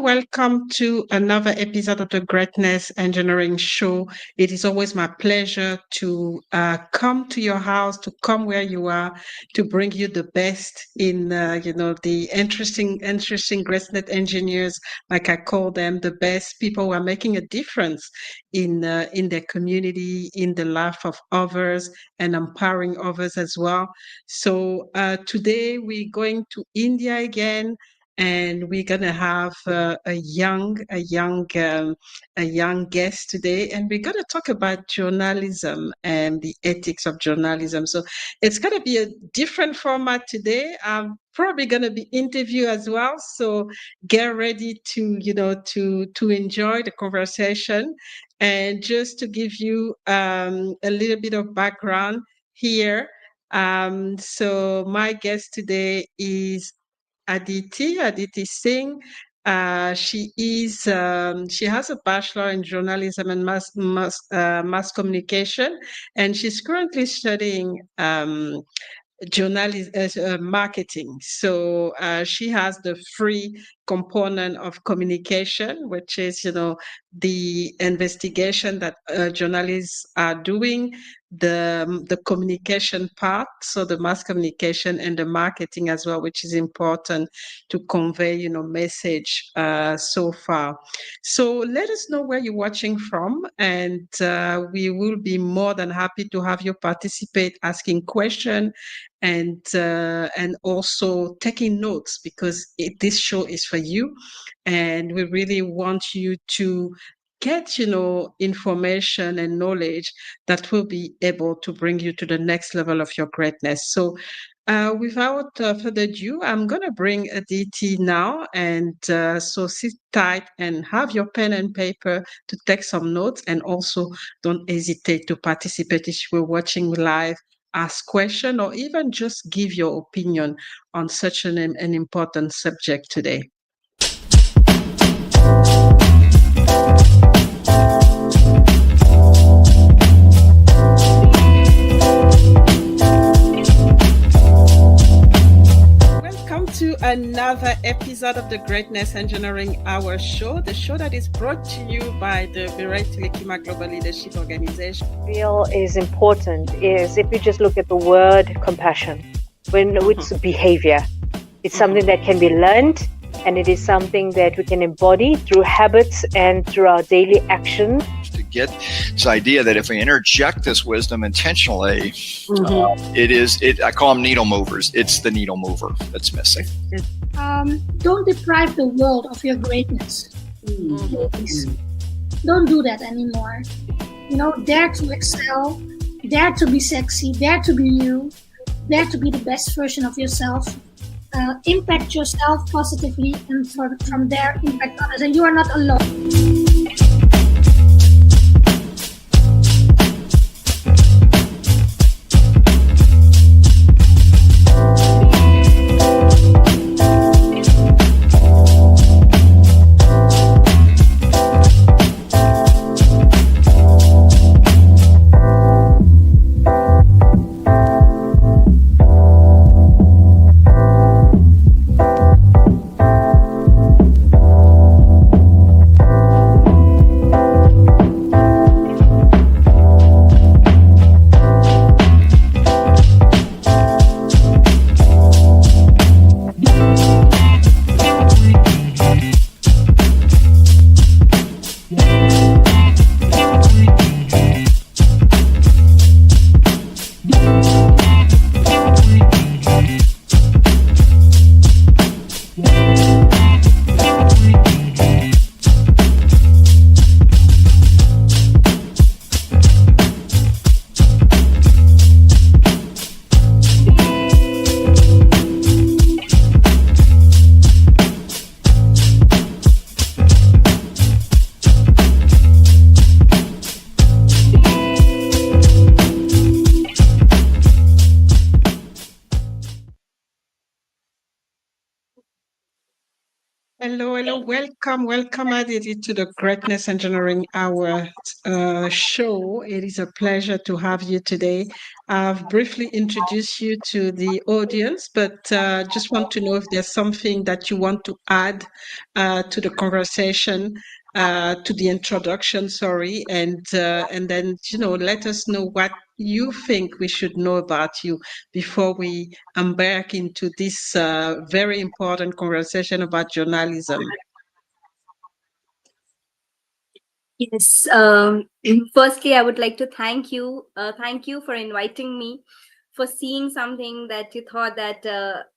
Welcome to another episode of the Greatness Engineering Show. It is always my pleasure to come to your house, to come where you are, to bring you the best in, the interesting GreatNet engineers, like I call them, the best people who are making a difference in their community, in the life of others, and empowering others as well. So today we're going to India again. And we're gonna have a young guest today, and we're gonna talk about journalism and the ethics of journalism. So it's gonna be a different format today. I'm probably gonna be interview as well. So get ready to enjoy the conversation. And just to give you a little bit of background here. So my guest today is Aditi Singh. She has a bachelor in journalism and mass communication, and she's currently studying journalism marketing. So she has the free component of communication, which is the investigation that journalists are doing, the communication part, so the mass communication, and the marketing as well, which is important to convey message so far. So let us know where you're watching from, and we will be more than happy to have you participate, asking questions, and also taking notes, because this show is for you, and we really want you to get information and knowledge that will be able to bring you to the next level of your greatness. So without further ado, I'm going to bring Aditi now, and so sit tight and have your pen and paper to take some notes, and also don't hesitate to participate if you're watching live, ask question, or even just give your opinion on such an important subject today. Welcome to another episode of the Greatness Engineering Hour show, the show that is brought to you by the Virat Telekima Global Leadership Organization. Feel is important is if you just look at the word compassion, when it's behavior, it's something that can be learned, and it is something that we can embody through habits and through our daily action. To get this idea that if we interject this wisdom intentionally, I call them needle movers. It's the needle mover that's missing. Don't deprive the world of your greatness. Please. Don't do that anymore. Dare to excel, dare to be sexy, dare to be you, dare to be the best version of yourself. Impact yourself positively, and from there impact others, and you are not alone. Hello, hello. Welcome, welcome, Aditi, to the Greatness Engineering Hour show. It is a pleasure to have you today. I've briefly introduced you to the audience, but just want to know if there's something that you want to add to the conversation, to the introduction, sorry, and then let us know what you think we should know about you before we embark into this very important conversation about journalism. Yes. Firstly, I would like to thank you. Thank you for inviting me, for seeing something that you thought that,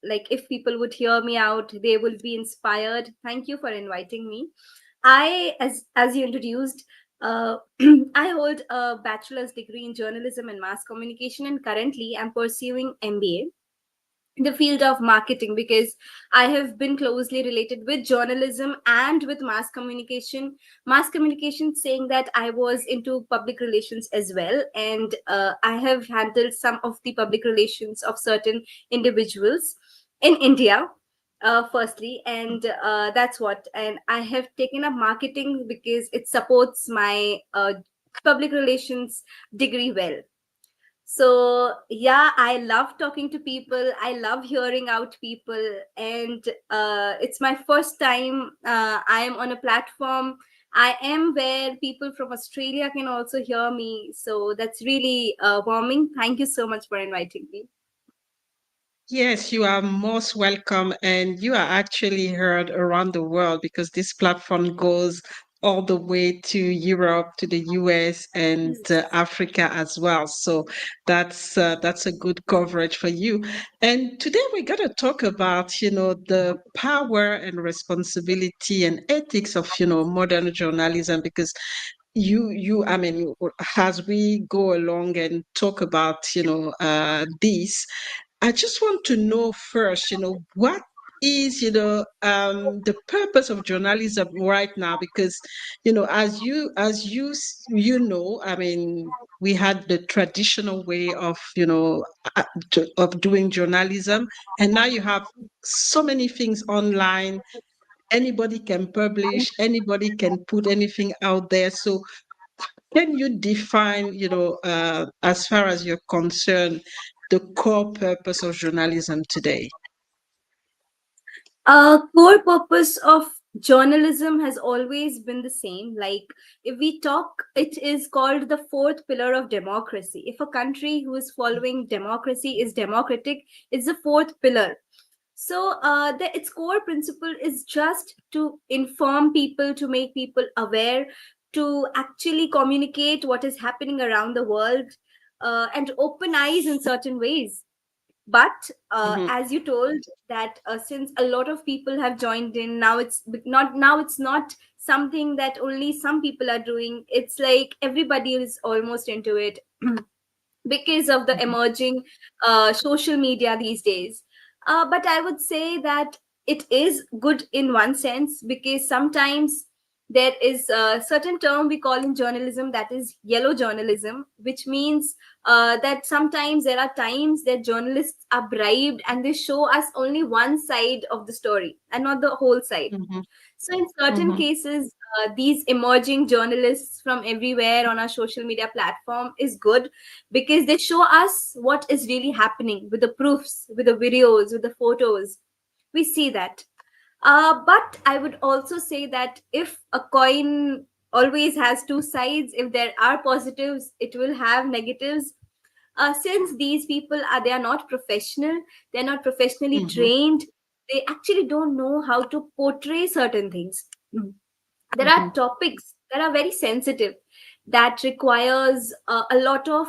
like, if people would hear me out, they will be inspired. Thank you for inviting me. As you introduced, I hold a bachelor's degree in journalism and mass communication, and currently I'm pursuing MBA in the field of marketing, because I have been closely related with journalism and with mass communication, saying that I was into public relations as well, and I have handled some of the public relations of certain individuals in India, firstly, and that's what. And I have taken up marketing because it supports my public relations degree well. So yeah, I love talking to people, I love hearing out people, and it's my first time I am on a platform. I am where people from Australia can also hear me, so that's really warming. Thank you so much for inviting me. Yes, you are most welcome, and you are actually heard around the world because this platform goes all the way to Europe, to the US, and Africa as well. So that's a good coverage for you. And today we're going to talk about, the power and responsibility and ethics of, modern journalism, because I mean, as we go along and talk about, this, I just want to know first, what is, the purpose of journalism right now? Because, I mean, we had the traditional way of, of doing journalism, and now you have so many things online. Anybody can publish, anybody can put anything out there. So can you define, as far as you're concerned, the core purpose of journalism today? Core purpose of journalism has always been the same. Like, if we talk, it is called the fourth pillar of democracy. If a country who is following democracy is democratic, it's the fourth pillar. So its core principle is just to inform people, to make people aware, to actually communicate what is happening around the world, and open eyes in certain ways. But Mm-hmm, as you told that, since a lot of people have joined in, now it's not something that only some people are doing. It's like everybody is almost into it because of the mm-hmm, emerging social media these days. But I would say that it is good in one sense, because sometimes there is a certain term we call in journalism, that is yellow journalism, which means that sometimes there are times that journalists are bribed and they show us only one side of the story and not the whole side. mm-hmm, So, in certain mm-hmm, cases, these emerging journalists from everywhere on our social media platform is good, because they show us what is really happening with the proofs, with the videos, with the photos. We see that. But I would also say that if a coin always has two sides, if there are positives, it will have negatives. Since these people they are not professional, they're not professionally mm-hmm, trained, they actually don't know how to portray certain things. There mm-hmm, are topics that are very sensitive, that requires a lot of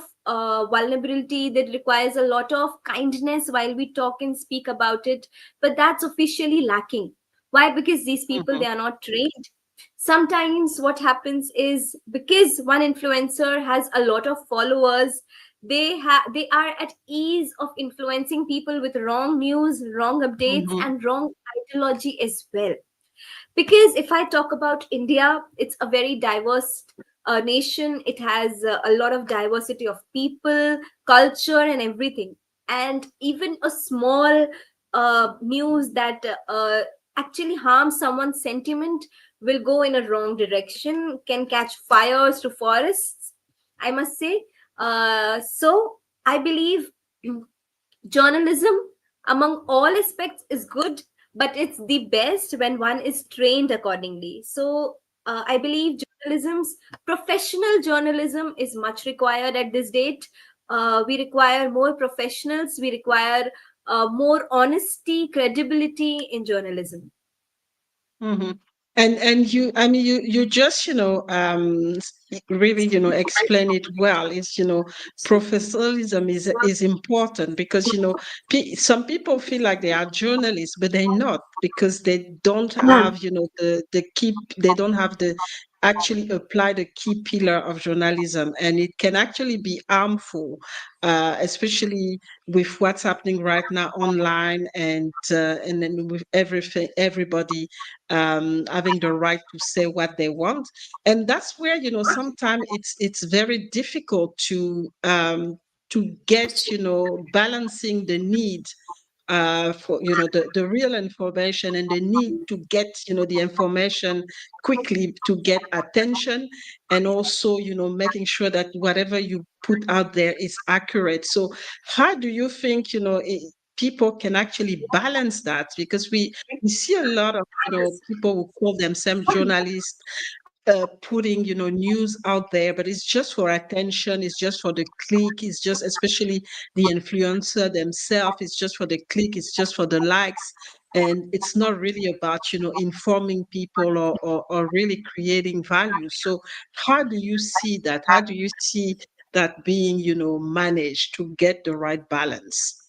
vulnerability, that requires a lot of kindness while we talk and speak about it, but that's officially lacking. Why? Because these people, mm-hmm, they are not trained. Sometimes what happens is, because one influencer has a lot of followers, they are at ease of influencing people with wrong news, wrong updates, mm-hmm, and wrong ideology as well. Because if I talk about India, it's a very diverse nation. It has a lot of diversity of people, culture, and everything. And even a small news that actually harm someone's sentiment, will go in a wrong direction, can catch fires to forests, I must say. So I believe journalism, among all aspects, is good, but it's the best when one is trained accordingly. So I believe journalism's professional journalism is much required at this date. We require more professionals. We require more honesty, credibility in journalism. Mm-hmm. And you, I mean, you just, really, explain it well. It's, professionalism is important because, some people feel like they are journalists, but they're not, because they don't have, they don't have the actually apply the key pillar of journalism, and it can actually be harmful, especially with what's happening right now online, and then with everything, everybody having the right to say what they want. And that's where, sometimes it's very difficult to get, balancing the need for, the real information, and the need to get, the information quickly to get attention, and also, making sure that whatever you put out there is accurate. So how do you think, people can actually balance that? Because we see a lot of, people who call themselves journalists, putting, news out there, but it's just for attention, it's just for the click, it's just, especially the influencer themselves, it's just for the click, it's just for the likes, and it's not really about, informing people, or really creating value. So how do you see that? How do you see that being, managed to get the right balance?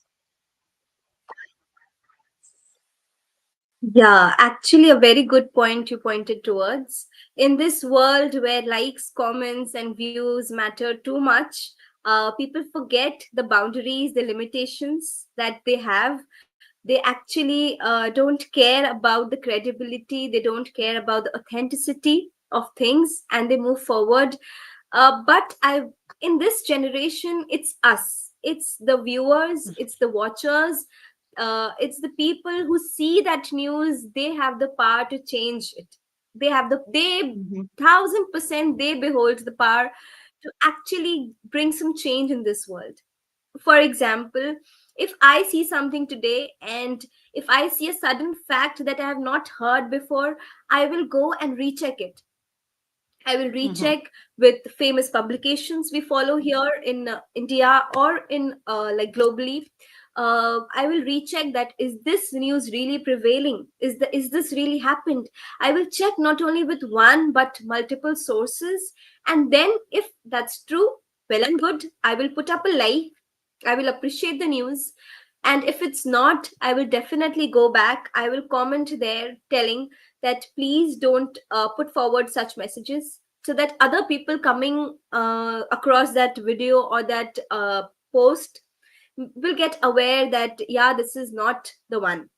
Yeah, actually, a very good point you pointed towards. In this world where likes, comments, and views matter too much, people forget the boundaries, the limitations that they have. They actually don't care about the credibility, they don't care about the authenticity of things, and they move forward. But in this generation, it's us, it's the viewers, it's the watchers, it's the people who see that news. They have the power to change it. They Mhm. 1000% they behold the power to actually bring some change in this world. For example, if I see something today, and if I see a sudden fact that I have not heard before, I will go and recheck it. I will Mhm. recheck with famous publications we follow here in India, or in like globally. I will recheck that, is this news really prevailing? Is this really happened? I will check not only with one but multiple sources, and then if that's true, well and good. I will put up a like. I will appreciate the news. And if it's not, I will definitely go back. I will comment there telling that please don't put forward such messages, so that other people coming across that video or that post will get aware that, yeah, this is not the one.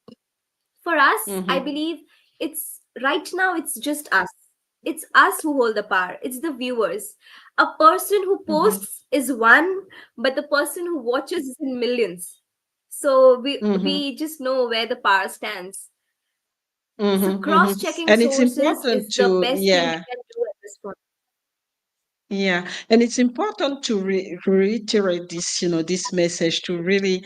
For us, I Mhm. believe, it's right now, it's just us. It's us who hold the power, it's the viewers. A person who Mhm. posts is one, but the person who watches is in millions. So Mhm. we just know where the power stands. So Mhm. cross Mhm. checking And it's sources important is the to, best thing we yeah. can do at this point. Yeah, and it's important to reiterate this, this message, to really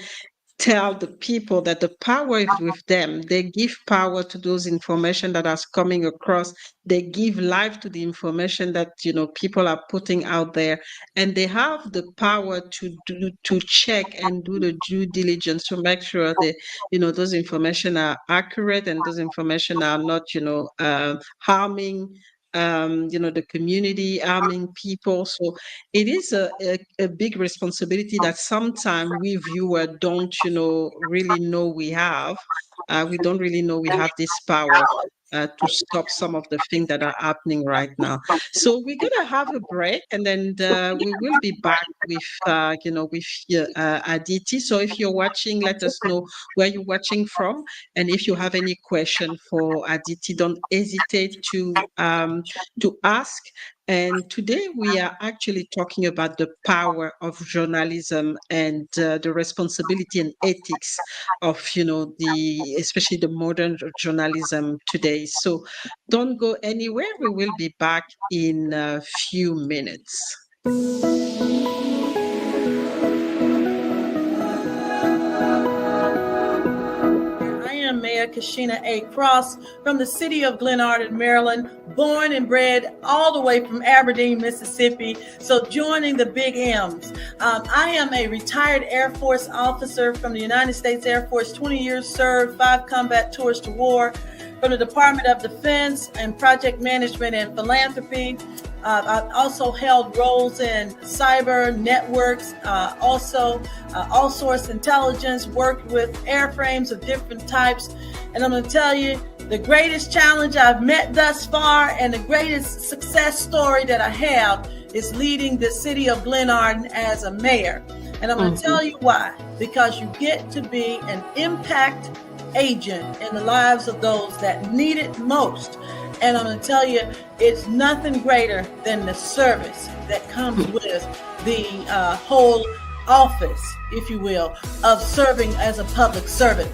tell the people that the power is with them. They give power to those information that are coming across. They give life to the information that, people are putting out there, and they have the power to check and do the due diligence to make sure that, those information are accurate, and those information are not, harming, the community, harming people. So it is a big responsibility that sometimes we viewer don't, really know we have. We don't really know we have this power to stop some of the things that are happening right now. So we're gonna have a break, and then we will be back with, with Aditi. So if you're watching, let us know where you're watching from, and if you have any question for Aditi, don't hesitate to ask. And today we are actually talking about the power of journalism and the responsibility and ethics of, especially the modern journalism today. So don't go anywhere. We will be back in a few minutes. Mayor Kashina A. Cross from the city of Glenarden, Maryland, born and bred all the way from Aberdeen, Mississippi. So joining the big M's. I am a retired Air Force officer from the United States Air Force, 20 years served, 5 combat tours to war, from the Department of Defense and project management and philanthropy. I've also held roles in cyber networks, also all source intelligence, worked with airframes of different types. And I'm going to tell you, the greatest challenge I've met thus far and the greatest success story that I have is leading the city of Glenarden as a mayor. And I'm going to tell you why. Because you get to be an impact agent in the lives of those that need it most. And I'm going to tell you, it's nothing greater than the service that comes with the whole office, if you will, of serving as a public servant.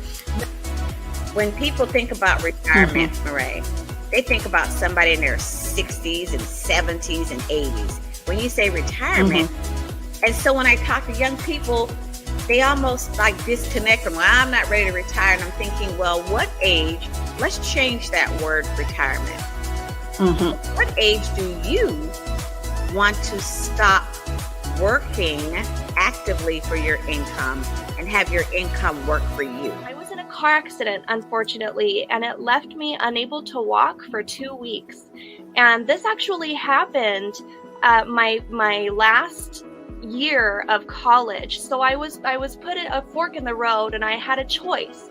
When people think about retirement, Marae, they think about somebody in their 60s and 70s and 80s. When you say retirement, and so when I talk to young people, they almost like disconnect from, well, I'm not ready to retire. And I'm thinking, well, what age? Let's change that word retirement. What age do you want to stop working actively for your income and have your income work for you? I was in a car accident, unfortunately, and it left me unable to walk for 2 weeks. And this actually happened my last year of college. So I was put at a fork in the road, and I had a choice.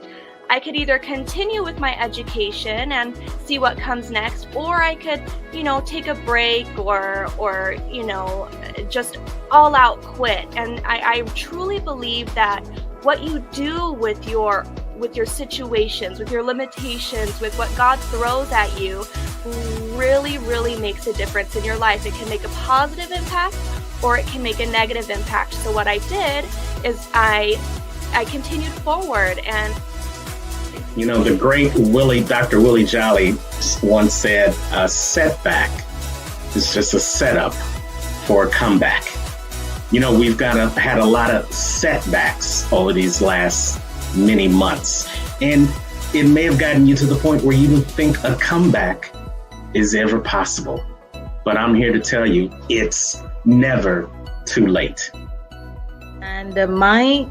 I could either continue with my education and see what comes next, or I could, take a break or just all out quit. And I truly believe that what you do with your situations, with your limitations, with what God throws at you, really, really makes a difference in your life. It can make a positive impact or it can make a negative impact. So what I did is I continued forward. And the great Dr. Willie Jolly once said, a setback is just a setup for a comeback. We've had a lot of setbacks over these last many months, and it may have gotten you to the point where you don't think a comeback is ever possible. But I'm here to tell you, it's never too late. And my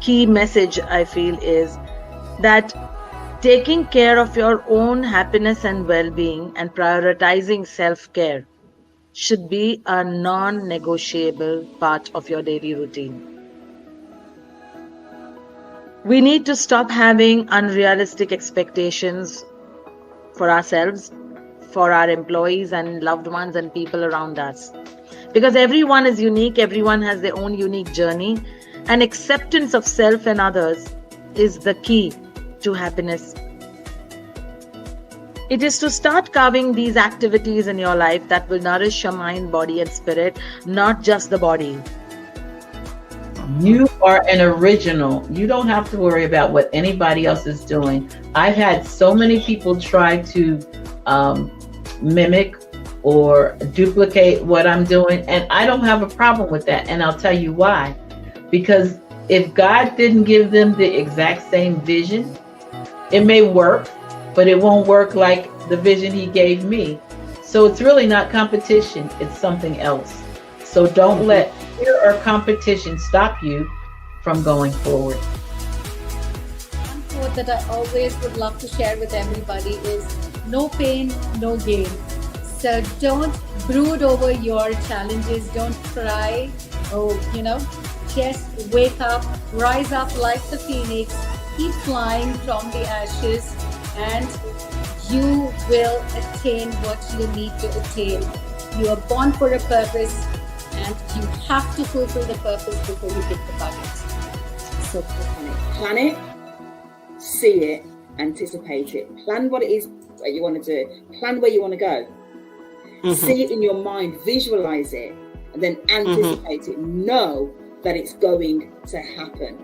key message, I feel, is that taking care of your own happiness and well-being and prioritizing self-care should be a non-negotiable part of your daily routine. We need to stop having unrealistic expectations for ourselves, for our employees and loved ones and people around us. Because everyone is unique, everyone has their own unique journey, and acceptance of self and others is the key to happiness. It is to start carving these activities in your life that will nourish your mind, body, and spirit, not just the body. You are an original. You don't have to worry about what anybody else is doing. I've had so many people try to mimic or duplicate what I'm doing, and I don't have a problem with that. And I'll tell you why. Because if God didn't give them the exact same vision, it may work, but it won't work like the vision He gave me. So it's really not competition, it's something else. So don't let fear or competition stop you from going forward. One quote that I always would love to share with everybody is, no pain, no gain. So don't brood over your challenges, don't cry, just wake up, rise up like the phoenix, keep flying from the ashes, and you will attain what you need to attain. You are born for a purpose, and you have to fulfill the purpose before you hit the bucket. So plan it, see it, anticipate it, plan what it is that you want to do, plan where you want to go. See it in your mind, visualize it, and then anticipate it. Know that it's going to happen.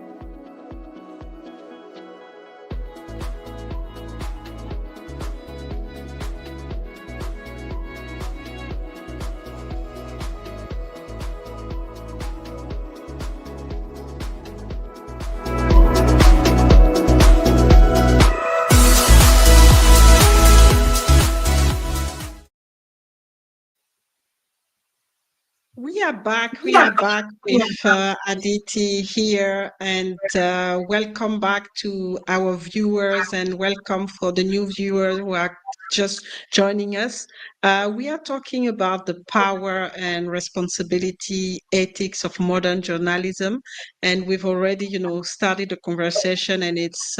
We are back. We are back with Aditi here, and welcome back to our viewers, and welcome for the new viewers who are just joining us. We are talking about the power and responsibility ethics of modern journalism, and we've already, started the conversation, and it's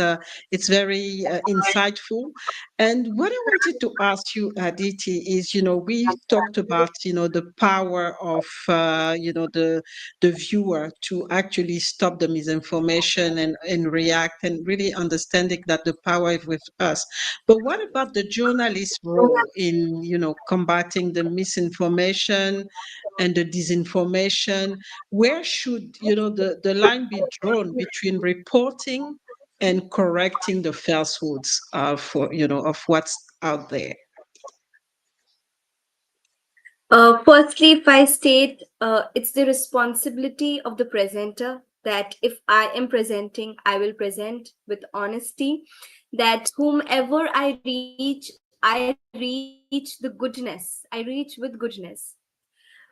very insightful. And what I wanted to ask you, Aditi, is, we talked about, the power of, the viewer to actually stop the misinformation and react, and really understanding that the power is with us. But what about the journalist's role in, combating the misinformation and the disinformation? Where should, the line be drawn between reporting and correcting the falsehoods of what's out there? Firstly, if I state, it's the responsibility of the presenter that if I am presenting, I will present with honesty, that whomever I reach the goodness. I reach with goodness.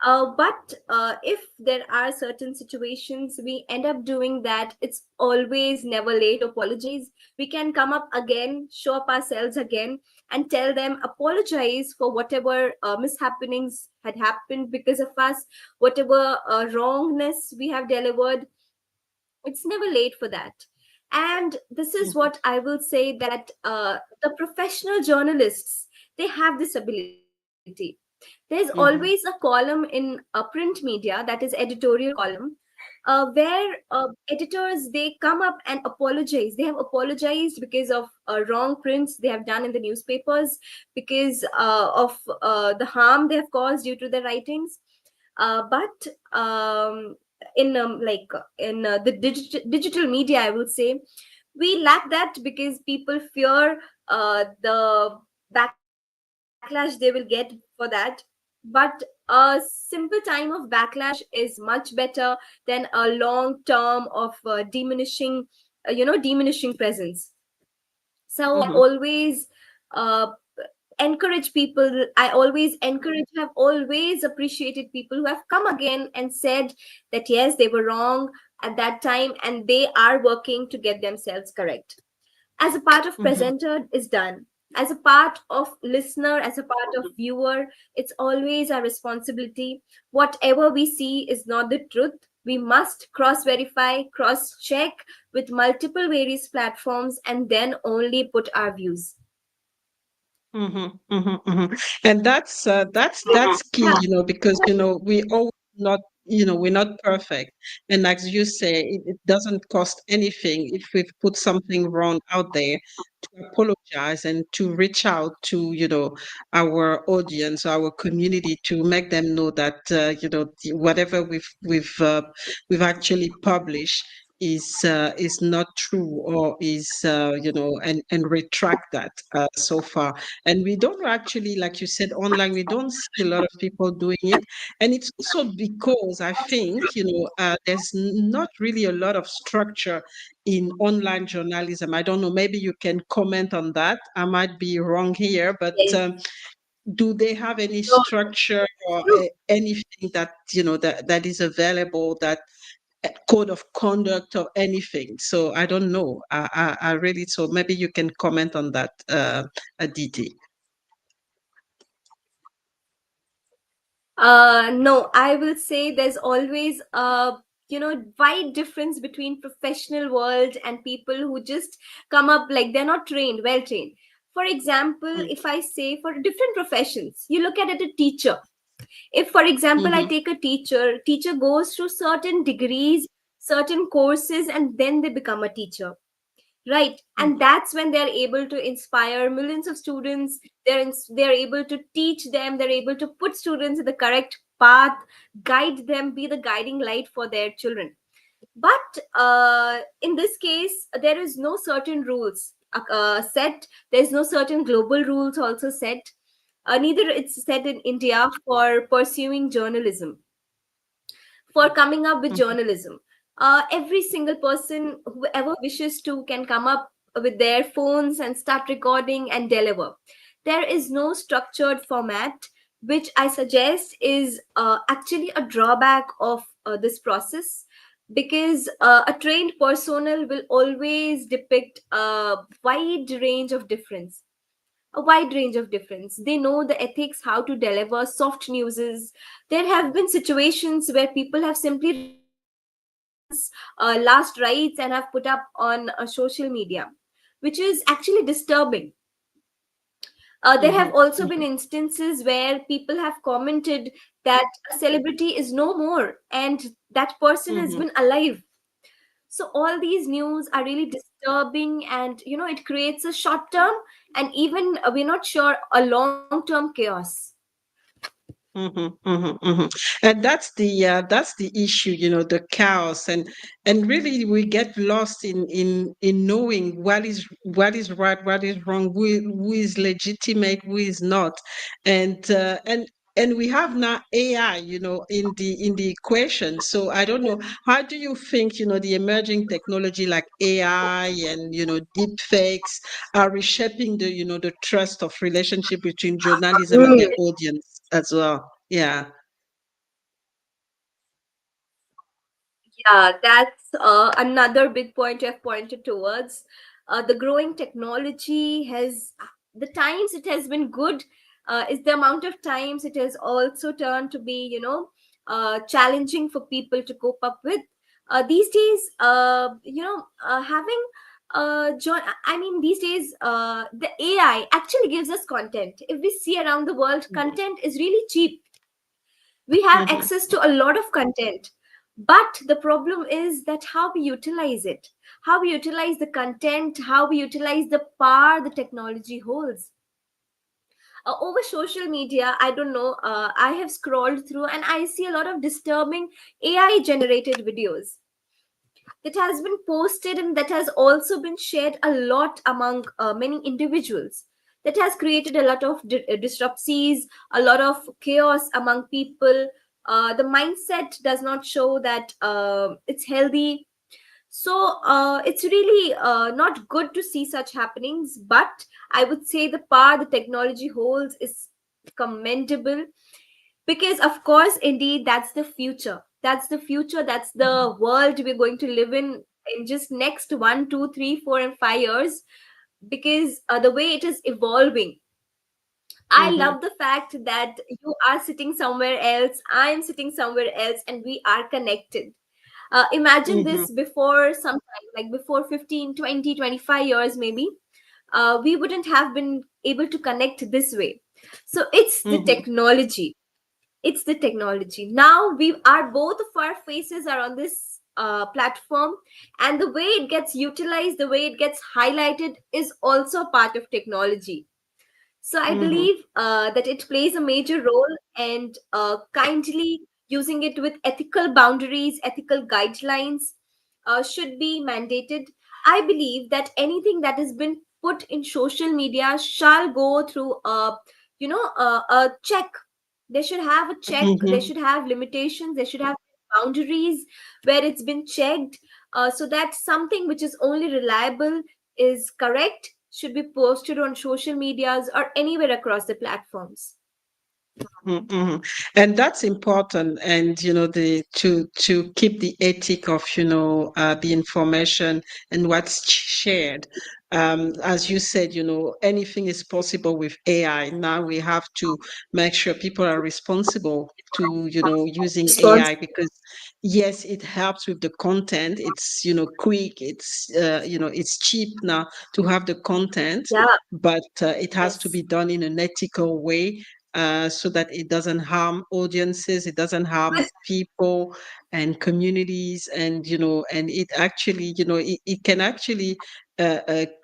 But if there are certain situations we end up doing that, it's always never late to apologize. We can come up again, show up ourselves again, and tell them apologize for whatever mishappenings had happened because of us, whatever wrongness we have delivered. It's never late for that. And this is what I will say, that the professional journalists, they have this ability. There's always a column in a print media, that is editorial column, where editors, they come up and apologize. They have apologized because of wrong prints they have done in the newspapers, because of the harm they have caused due to their writings. But in the digital media, I would say, we lack that, because people fear the backlash they will get for that. But a simple time of backlash is much better than a long term of diminishing presence. So I always uh, encourage people. Have always appreciated people who have come again and said that yes, they were wrong at that time, and they are working to get themselves correct. As a part of presenter is done, as a part of listener, as a part of viewer, it's always our responsibility. Whatever we see is not the truth. We must cross verify, cross check with multiple various platforms, and then only put our views. And that's key, because we always not, we're not perfect, and as you say, it doesn't cost anything if we've put something wrong out there to apologize and to reach out to our audience, our community, to make them know that whatever we've actually published is not true, or is and retract that so far. And we don't actually, like you said, online, we don't see a lot of people doing it. And it's also because I think, there's not really a lot of structure in online journalism. I don't know, maybe you can comment on that. I might be wrong here, but do they have any structure or anything that, that is available, that code of conduct or anything? So I don't know. I really, so maybe you can comment on that, Aditi. No, I will say there's always a wide difference between professional world and people who just come up, like they're not trained, well trained. For example, if I say for different professions, you look at it, a teacher. If, for example, I take a teacher goes through certain degrees, certain courses, and then they become a teacher. right? And that's when they're able to inspire millions of students. They're able to teach them, they're able to put students in the correct path, guide them, be the guiding light for their children. But in this case, there is no certain rules set. There's no certain global rules also set. Neither it's set in India for pursuing journalism, for coming up with journalism. Every single person, whoever wishes to, can come up with their phones and start recording and deliver. There is no structured format, which I suggest is actually a drawback of this process, because a trained personnel will always depict a wide range of difference. They know the ethics, how to deliver soft newses. There have been situations where people have simply recorded someone's last rites and have put up on social media, which is actually disturbing. There have also been instances where people have commented that a celebrity is no more and that person has been alive. So all these news are really disturbing, and it creates a short term, and even we're not sure, a long term chaos. And that's the issue, the chaos, and really we get lost in knowing what is right, what is wrong, who is legitimate, who is not, and we have now AI, in the equation. So I don't know, how do you think, the emerging technology like AI and deep fakes are reshaping the trust of relationship between journalism and the Mm. audience as well? Yeah. Yeah, that's another big point I've pointed towards. The growing technology has, the times it has been good, is the amount of times it has also turned to be, challenging for people to cope up with. These days, having I mean, these days, the AI actually gives us content. If we see around the world, content is really cheap. We have access to a lot of content, but the problem is that how we utilize it, how we utilize the content, how we utilize the power the technology holds. Over social media, I don't know, I have scrolled through and I see a lot of disturbing AI generated videos that has been posted and that has also been shared a lot among many individuals, that has created a lot of disruptions, a lot of chaos among people. The mindset does not show that it's healthy. So it's really not good to see such happenings, but I would say the power the technology holds is commendable, because of course, indeed, that's the future, that's the future, that's the world we're going to live in just next 1 2 3 4 and 5 years, because the way it is evolving. I love the fact that you are sitting somewhere else, I am sitting somewhere else, and we are connected. Imagine this before some time, like before 15, 20, 25 years maybe, we wouldn't have been able to connect this way. So it's the technology, it's the technology. Now we are, both of our faces are on this platform, and the way it gets utilized, the way it gets highlighted is also part of technology. So I believe that it plays a major role, and kindly using it with ethical boundaries, ethical guidelines should be mandated. I believe that anything that has been put in social media shall go through a check. They should have a check. They should have limitations. They should have boundaries where it's been checked, so that something which is only reliable, is correct, should be posted on social medias or anywhere across the platforms. And that's important. And the to keep the ethic of the information and what's shared. As you said, anything is possible with AI. Now we have to make sure people are responsible to using AI, because yes, it helps with the content. It's quick. It's cheap now to have the content, Yeah. but it has to Yes. be done in an ethical way, so that it doesn't harm audiences, it doesn't harm people and communities, and and it actually, it can actually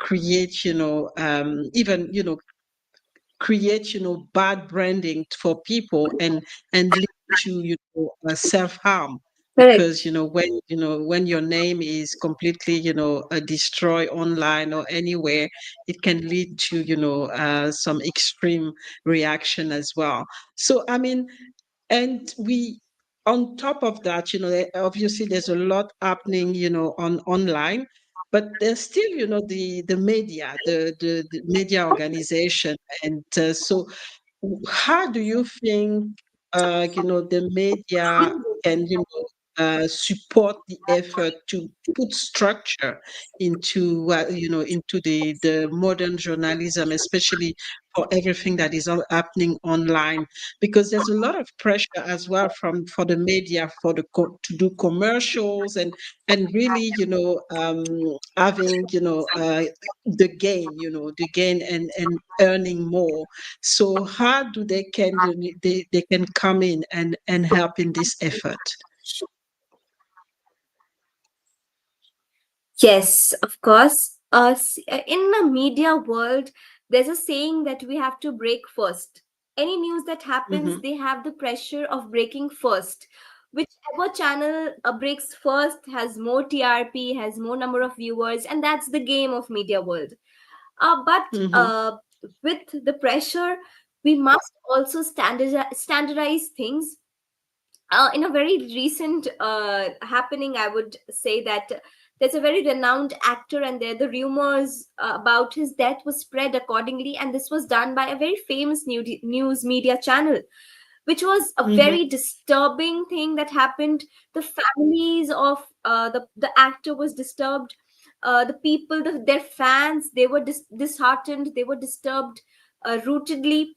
create, even create bad branding for people, and lead to self harm, Correct. because when your name is completely destroyed online or anywhere, it can lead to some extreme reaction as well. So I mean, and we, on top of that, obviously there's a lot happening on online, but there's still the media, the media organization. And so how do you think the media can support the effort to put structure into into the modern journalism, especially for everything that is all happening online? Because there's a lot of pressure as well from for the media for to do commercials, and really having the gain, and earning more. So how do they can they can come in and help in this effort? Yes, of course. In the media world, there's a saying that we have to break first. Any news that happens, Mm-hmm. they have the pressure of breaking first. Whichever channel breaks first has more TRP, has more number of viewers, and that's the game of media world. But Mm-hmm. with the pressure, we must also standardize things. In a very recent happening, I would say that there's a very renowned actor, and there the rumors about his death was spread accordingly, and this was done by a very famous news media channel, which was a Mm-hmm. very disturbing thing that happened. The families of the actor was disturbed. The people, their fans, they were disheartened, they were disturbed rootedly.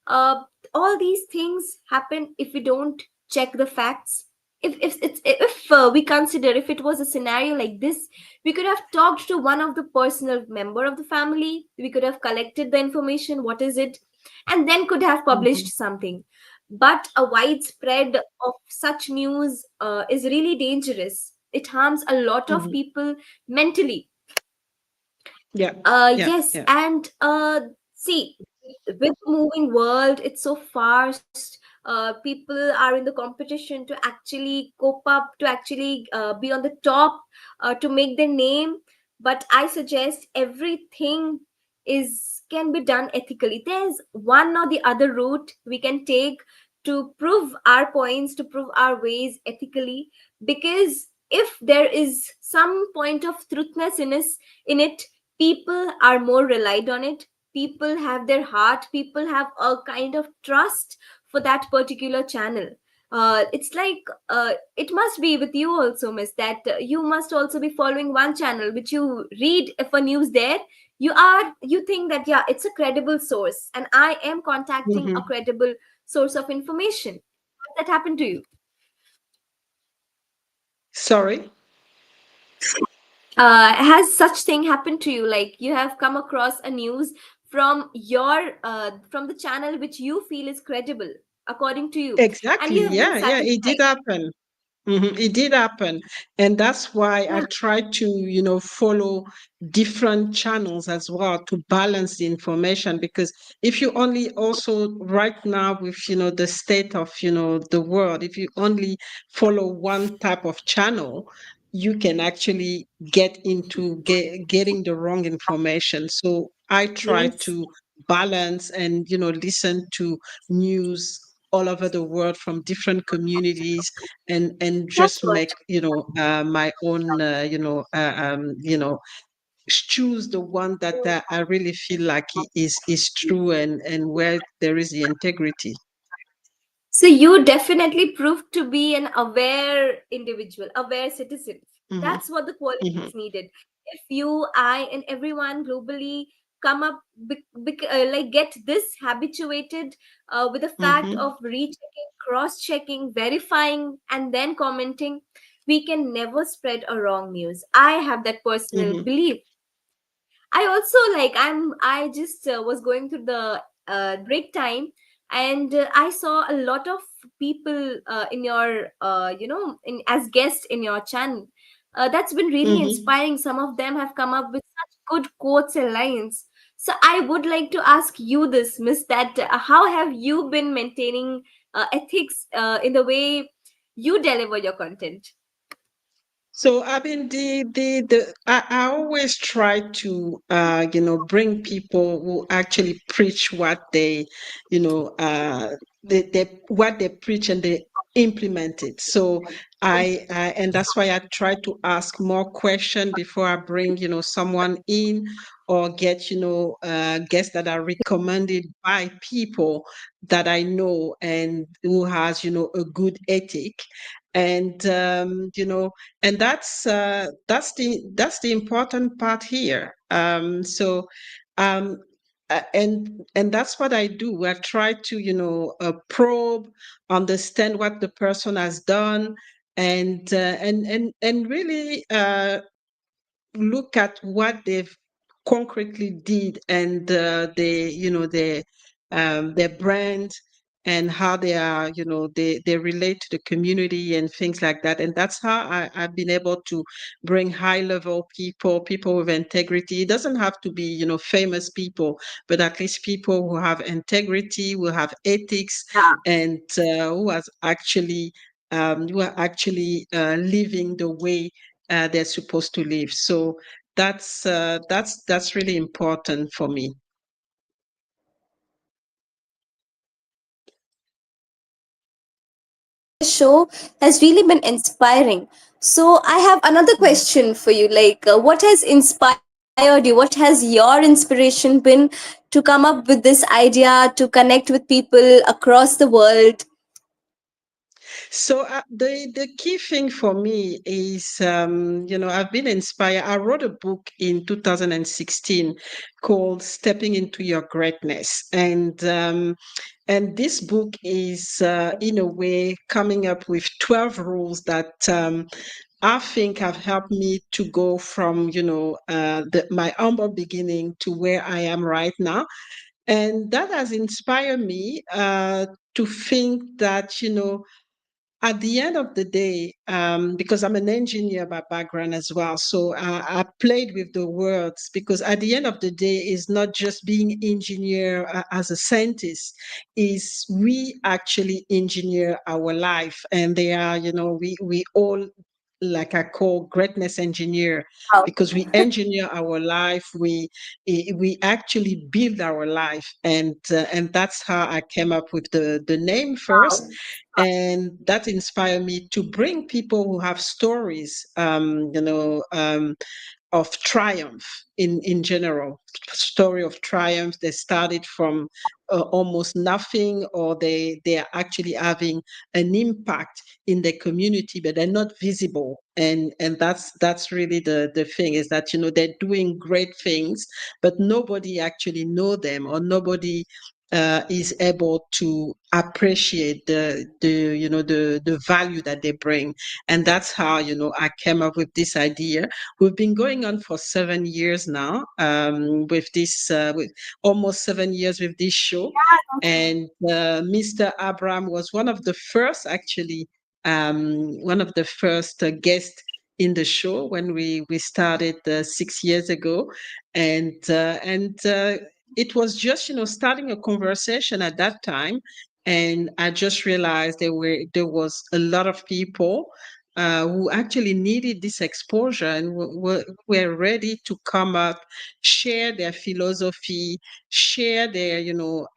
uh, all these things happen if we don't check the facts. If we consider, if it was a scenario like this, we could have talked to one of the personal member of the family, we could have collected the information, what is it, and then could have Mm-hmm. published something. But a widespread of such news is really dangerous. It harms a lot of Mm-hmm. people mentally. Yeah. Yeah. Yes, Yeah. and see, with the moving world, it's so fast. People are in the competition to actually cope up, to actually be on the top, to make their name. But I suggest everything is can be done ethically. There's one or the other route we can take to prove our points, to prove our ways ethically. Because if there is some point of truthness in it, people are more relied on it, people have their heart, people have a kind of trust for that particular channel. It's like it must be with you also, miss, that you must also be following one channel which you read if a news there, you think that yeah, it's a credible source and I am contacting a Mm-hmm. credible source of information. Has that happened to you? Sorry. Has such thing happened to you, like you have come across a news from your from the channel which you feel is credible according to you, and Exactly. you have been Yeah. Yeah. It did satisfied? happen. It did happen. And that's why I Yeah. try to, follow different channels as well to balance the information. Because if you only also right now with, the state of, the world, if you only follow one type of channel, you can actually get into getting the wrong information. So I try Yes, to balance and, listen to news all over the world from different communities, and that's just what. make my own choose the one that I really feel like is true, and where there is the integrity. So you definitely proved to be an aware individual, aware citizen. Hmm. That's what the Hmm. qualities needed. If you, I, and everyone globally come up, like get this habituated with the fact Hmm. of rechecking, cross-checking, verifying, and then commenting, we can never spread a wrong news. I have that personal Hmm. belief. I also like I just was going through the break time. and I saw a lot of people in your in as guests in your channel. That's been really inspiring. Some of them have come up with such good quotes and lines. So I would like to ask you this, Miss, that how have you been maintaining ethics in the way you deliver your content? So I mean I always try to bring people who actually preach what they they what they preach and they implement it. So I and that's why I try to ask more questions before I bring someone in, or get guests that are recommended by people that I know and who has a good ethic. And and that's the important part here. Um and that's what I do. I try to probe, understand what the person has done, and really look at what they've concretely did, and their brand, and how they are, they relate to the community and things like that. And that's how I've been able to bring high level people with integrity. It doesn't have to be famous people, but at least people who have integrity, who have ethics, and who are actually living the way they're supposed to live. So that's really important for me. Show has really been inspiring. So I have another question for you. Like, what has inspired you? What has your inspiration been to come up with this idea to connect with people across the world? So the key thing for me is, I've been inspired. I wrote a book in 2016 called "Stepping into Your Greatness," and this book is, in a way, coming up with 12 rules that I think have helped me to go from my humble beginning to where I am right now. And that has inspired me to think that, at the end of the day, because I'm an engineer by background as well, so I played with the words, because at the end of the day, is not just being engineer as a scientist, is we actually engineer our life. And they are, we all, like I call greatness engineer, because we engineer our life. We actually build our life, and that's how I came up with the name first. And that inspired me to bring people who have stories, of triumph, in general, story of triumph. They started from almost nothing, or they are actually having an impact in the community, but they're not visible. And that's really the thing, is that they're doing great things, but nobody actually know them, or nobody is able to appreciate the value that they bring. And that's how I came up with this idea. We've been going on for 7 years now, with this with almost 7 years with this show. And Mr. Abraham was one of the first, actually, one of the first guests in the show when we started 6 years ago. And it was just starting a conversation at that time. And I just realized there was a lot of people who actually needed this exposure, and were ready to come up, share their philosophy, share their the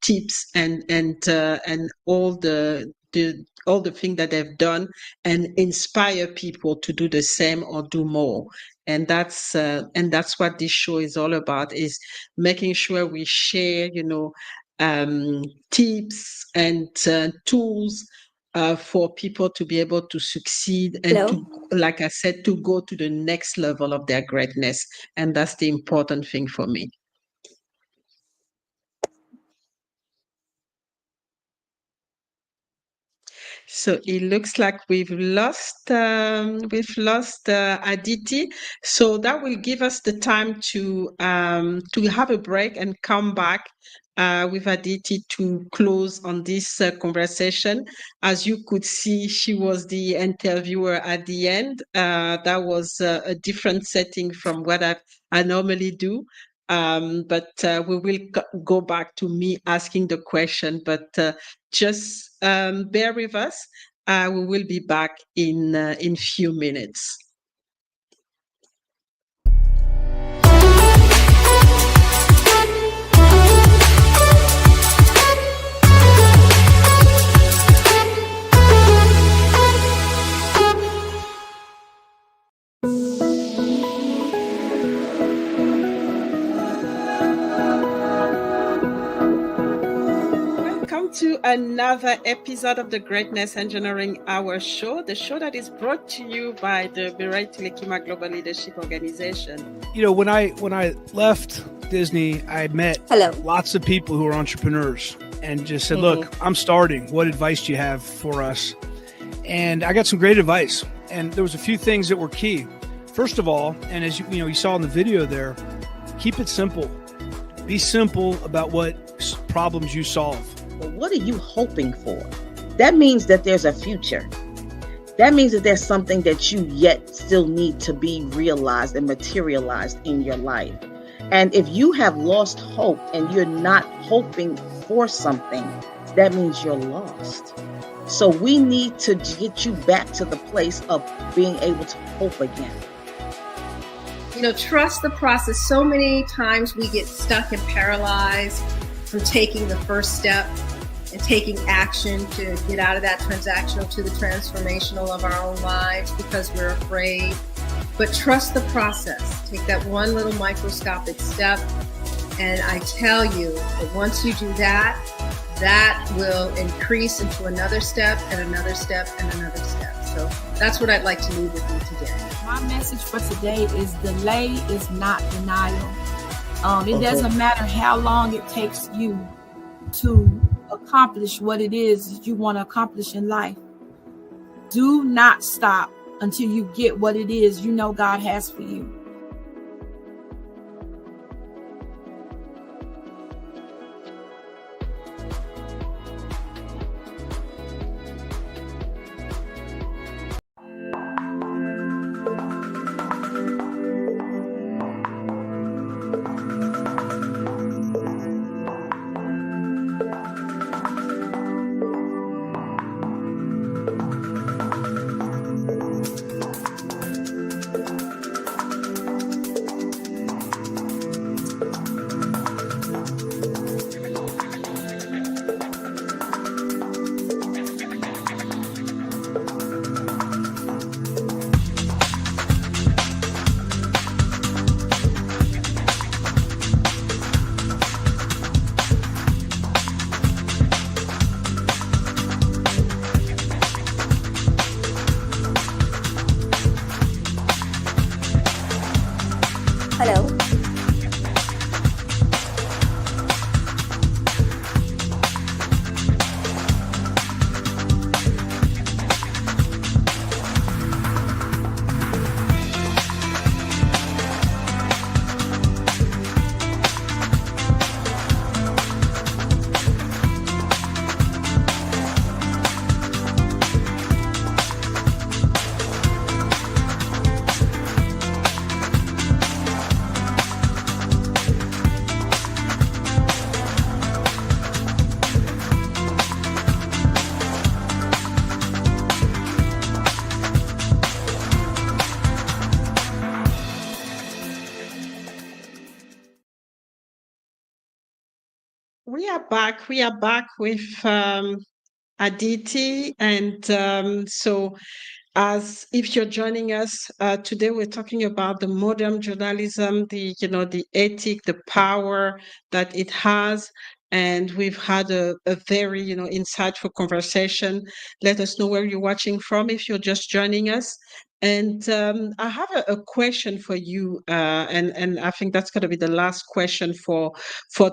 tips, and all the things that they've done, and inspire people to do the same or do more. And that's what this show is all about, is making sure we share tips and tools for people to be able to succeed, and to, Hello. like I said, to go to the next level of their greatness. And that's the important thing for me. So it looks like we've lost Aditi. So that will give us the time to have a break and come back with Aditi to close on this conversation. As you could see, she was the interviewer at the end. That was a different setting from what I normally do. But we will go back to me asking the question. But just bear with us. We will be back in few minutes. Welcome to another episode of the Greatness Engineering Hour show, the show that is brought to you by the Birai Tilekima Global Leadership Organization. You know, when I left Disney, I met lots of people who are entrepreneurs and just said, look, I'm starting. What advice do you have for us? And I got some great advice. And there was a few things that were key. First of all, and as you saw in the video there, keep it simple. Be simple about what problems you solve. But what are you hoping for? That means that there's a future. That means that there's something that you yet still need to be realized and materialized in your life. And if you have lost hope and you're not hoping for something, that means you're lost. So we need to get you back to the place of being able to hope again. Trust the process. So many times we get stuck and paralyzed from taking the first step and taking action to get out of that transactional to the transformational of our own lives because we're afraid. But trust the process. Take that one little microscopic step. And I tell you that once you do that, that will increase into another step and another step and another step. So that's what I'd like to leave with you today. My message for today is delay is not denial. It doesn't matter how long it takes you to accomplish what it is you want to accomplish in life. Do not stop until you get what it is you know God has for you. Hello. We are back. We are back with Aditi. And so as if you're joining us today, we're talking about the modern journalism, the ethic, the power that it has. And we've had a very, insightful conversation. Let us know where you're watching from if you're just joining us. And I have a question for you, and I think that's going to be the last question for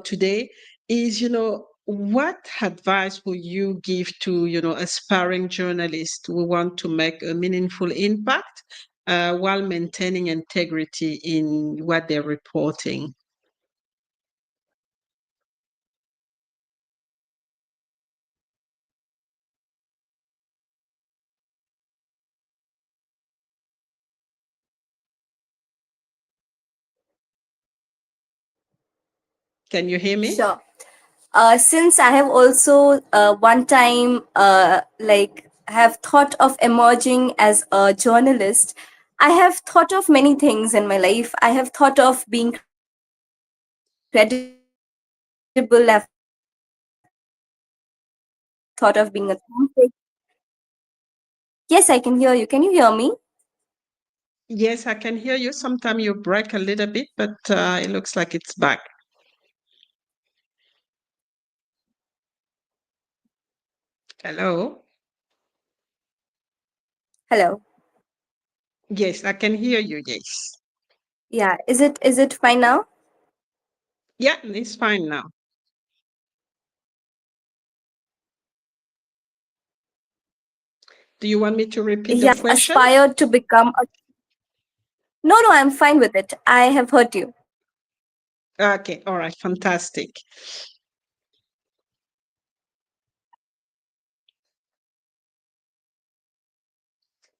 today. Is what advice would you give to, aspiring journalists who want to make a meaningful impact while maintaining integrity in what they're reporting? Can you hear me? Sure. Since I have also one time have thought of emerging as a journalist, I have thought of many things in my life. I have thought of being credible. I've thought of being authentic. Yes, I can hear you. Can you hear me? Yes, I can hear you. Sometimes you break a little bit, but it looks like it's back. Hello? Hello. Yes, I can hear you. Yes. Yeah. Is it fine now? Yeah, it's fine now. Do you want me to repeat the Yeah. question? Aspired to become a. No, no, I'm fine with it. I have heard you. Okay, all right, fantastic.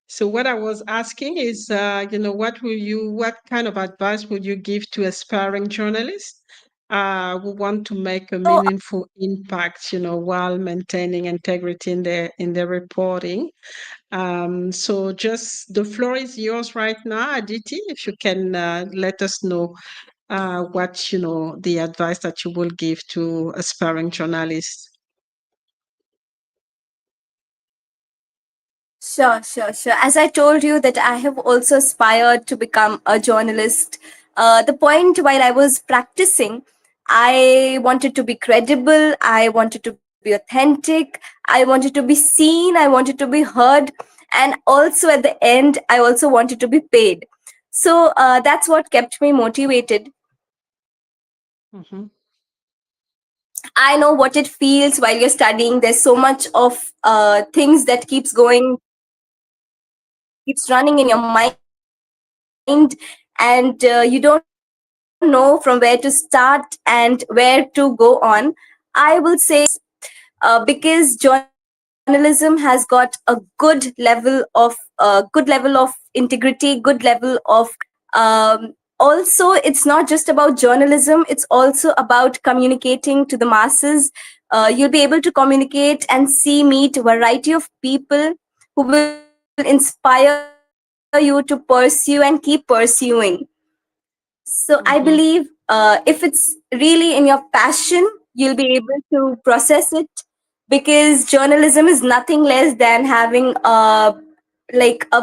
So what I was asking is, what kind of advice would you give to aspiring journalists who want to make a So meaningful impact, while maintaining integrity in their reporting? So just the floor is yours right now, Aditi. If you can let us know what the advice that you will give to aspiring journalists. Sure. As I told you that I have also aspired to become a journalist. The point while I was practicing, I wanted to be credible. I wanted to be authentic. I wanted to be seen. I wanted to be heard. And also at the end, I also wanted to be paid. So that's what kept me motivated. Mm-hmm. I know what it feels while you're studying. There's so much of things that keeps running in your mind, and you don't know from where to start and where to go on. I will say because journalism has got a good level of integrity, good level of also it's not just about journalism, it's also about communicating to the masses. You'll be able to communicate and meet a variety of people who will inspire you to pursue and keep pursuing. So I believe if it's really in your passion, you'll be able to process it, because journalism is nothing less than having a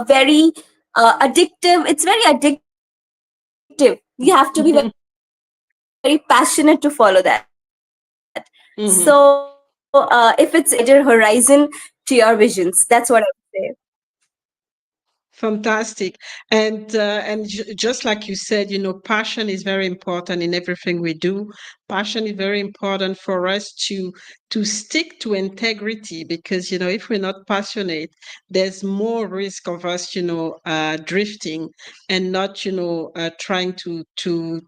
very addictive. It's very addictive. You have to be very passionate to follow that. So if it's able to broaden your horizon to your visions, that's what I would say. Fantastic. And just like you said, passion is very important in everything we do. Passion is very important for us to stick to integrity, because if we're not passionate, there's more risk of us drifting and not trying to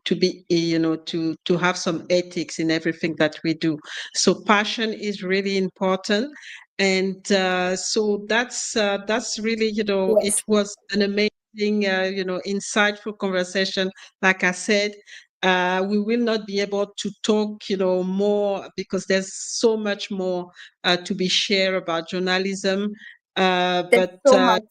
be to have some ethics in everything that we do. So passion is really important. And so that's really, it Yes. was an amazing, insightful conversation. Like I said, we will not be able to talk, more, because there's so much more to be shared about journalism. There's But so much.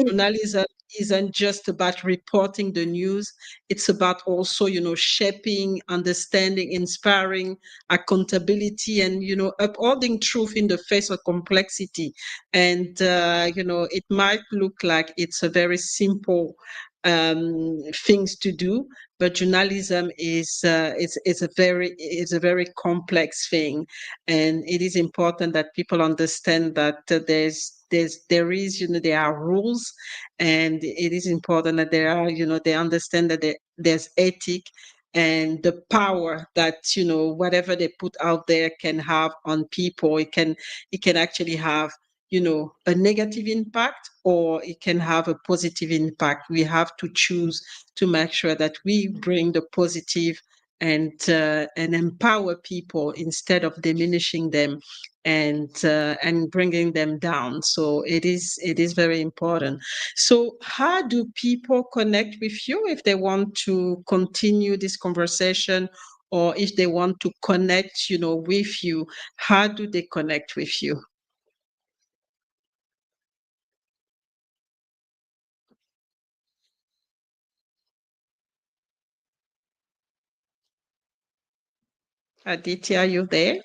journalism isn't just about reporting the news. It's about also, shaping, understanding, inspiring, accountability, and, upholding truth in the face of complexity. And, it might look like it's a very simple things to do, but journalism is a very complex thing, and it is important that people understand that there are rules, and it is important that there are, they understand that there's ethic, and the power that, you know, whatever they put out there can have on people. It can actually have, you know, a negative impact, or it can have a positive impact. We have to choose to make sure that we bring the positive and empower people instead of diminishing them and bringing them down. So it is very important. So how do people connect with you if they want to continue this conversation, or if they want to connect, you know, with you? How do they connect with you? Aditi, are you there?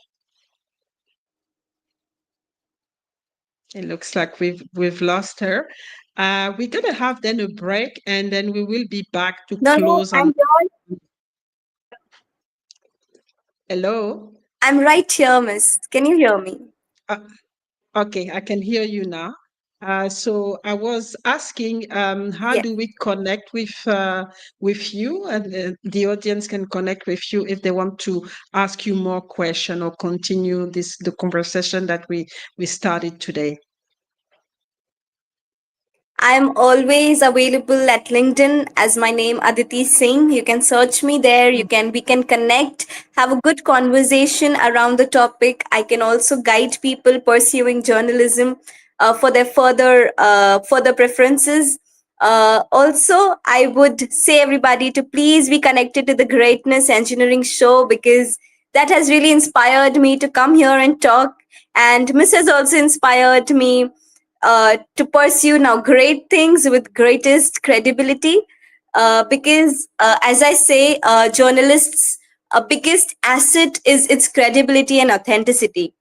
It looks like we've lost her. We're gonna have then a break, and then we will be back to No, no, close on. Hello? I'm right here, miss. Can you hear me? Okay, I can hear you now. So I was asking, how do we connect with you, and the audience can connect with you if they want to ask you more question or continue the conversation that we started today. I'm always available at LinkedIn as my name Aditi Singh. You can search me there. We can connect, have a good conversation around the topic. I can also guide people pursuing journalism for their further preferences. Also, I would say everybody to please be connected to the Greatness Engineering Show, because that has really inspired me to come here and talk. And Miss has also inspired me to pursue now great things with greatest credibility. Because, as I say, journalists' biggest asset is its credibility and authenticity.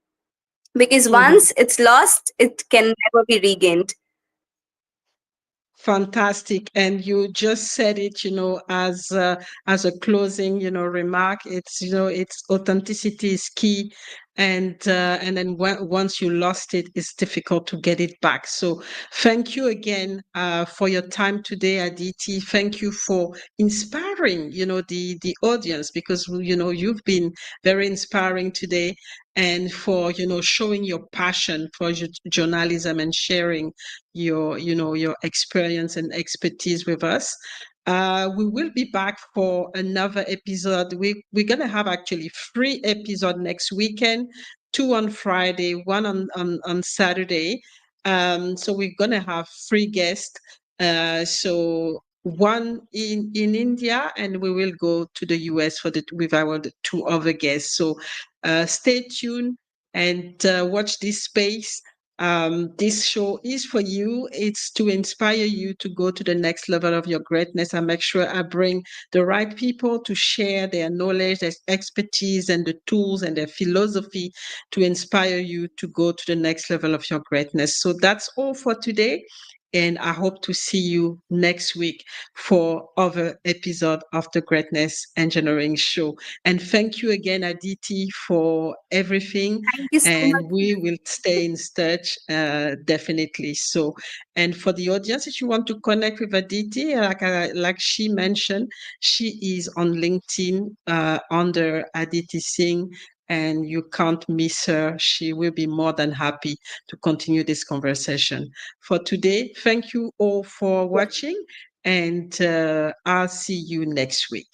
Because once it's lost, it can never be regained. Fantastic. And you just said it, you know, as a closing, you know, remark. It's, you know, it's authenticity is key. And then once you lost it, it's difficult to get it back. So thank you again for your time today, Aditi. Thank you for inspiring, you know, the audience, because, you know, you've been very inspiring today, and for, you know, showing your passion for journalism and sharing your, you know, your experience and expertise with us. We will be back for another episode. We're gonna have actually 3 episodes next weekend, 2 on Friday, 1 on Saturday. So we're gonna have 3 guests. So 1 in India, and we will go to the US for with our 2 other guests. So stay tuned and watch this space. This show is for you. It's to inspire you to go to the next level of your greatness. I make sure I bring the right people to share their knowledge, their expertise, and the tools and their philosophy to inspire you to go to the next level of your greatness. So that's all for today. And I hope to see you next week for other episode of the Greatness Engineering Show. And thank you again, Aditi, for everything. Thank you so And much. we will stay in touch, definitely. So, and for the audience, if you want to connect with Aditi, like she mentioned, she is on LinkedIn under Aditi Singh, and you can't miss her. She will be more than happy to continue this conversation. For today, thank you all for watching, and I'll see you next week.